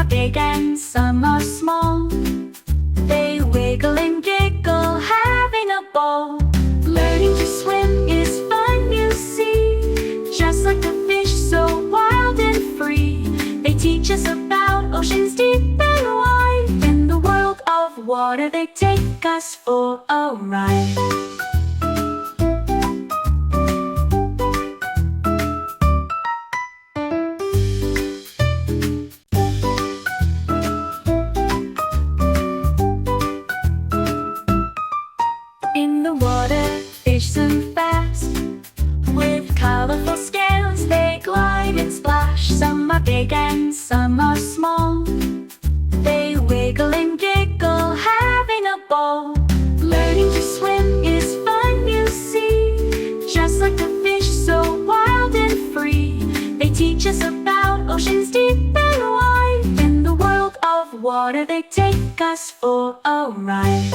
big and some are small. They wiggle and giggle, having a ball. Learning to swim is fun, you see. Just like the fish, so wild and free. They teach us about oceans deep and wide. In the world of water, they take us for a ride. In the water, fish swim fast. With colorful scales, they glide and splash. Some are big and some are small. They wiggle and giggle, having a ball. Learning to swim is fun, you see. Just like the fish, so wild and free. They teach us about oceans deep and wide. In the world of water, they take us for a ride.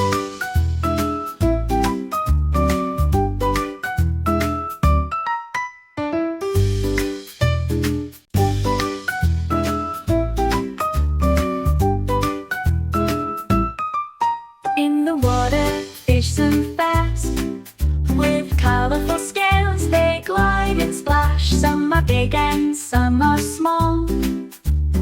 In the water, fish swim fast. With colorful scales, they glide and splash. Some are big and some are small.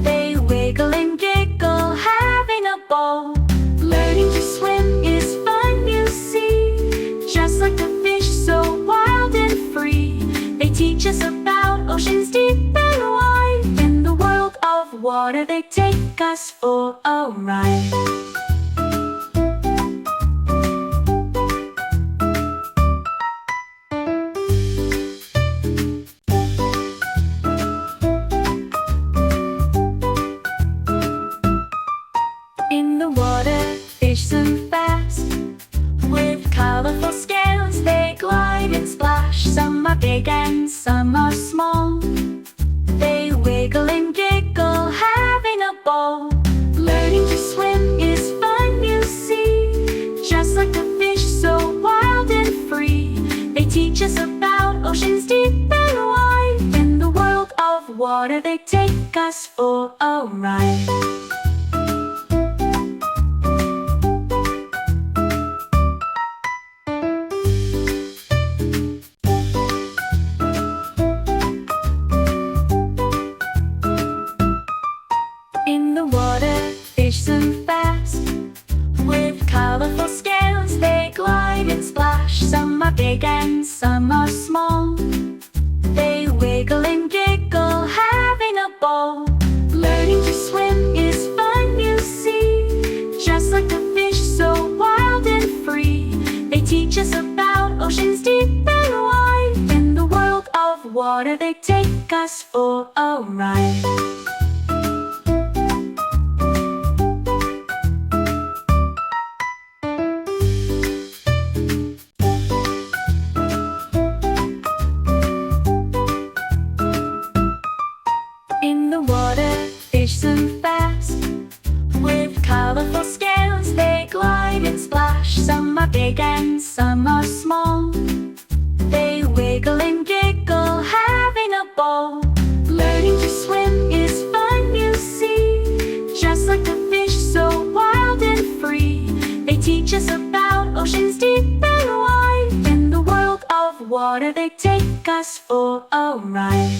They wiggle and giggle, having a ball. Learning to swim is fun, you see. Just like the fish, so wild and free. They teach us about oceans deep and wide. In the world of water, they take us for a ride. In the water, fish swim fast. With colorful scales, they glide and splash. Some are big and some are small. They wiggle and giggle, having a ball. Learning to swim is fun, you see. Just like the fish, so wild and free. They teach us about oceans deep and wide. In the world of water, they take us for a ride. In the water, fish swim fast. With colorful scales, they glide and splash. Some are big and some are small. They wiggle and giggle, having a ball. Learning to swim is fun, you see. Just like the fish, so wild and free. They teach us about oceans deep and wide. In the world of water, they take us for a ride. In the water, fish swim fast. With colorful scales, they glide and splash. Some are big and some are small. They wiggle and giggle, having a ball. Learning to swim is fun, you see. Just like the fish, so wild and free. They teach us about oceans deep and wide. In the world of water, they take us for a ride.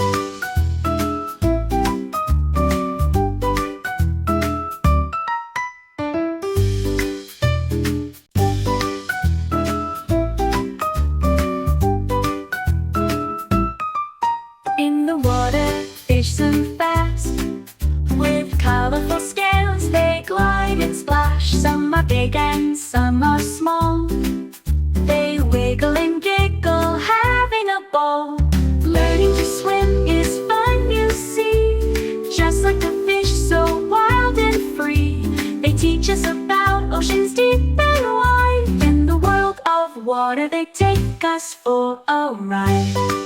In the water, fish swim fast. With colorful scales, they glide and splash. Some are big and some are small. They wiggle and giggle, having a ball. Learning to swim is fun, you see. Just like the fish, so wild and free. They teach us about oceans deep and wide. In the world of water, they take us for a ride.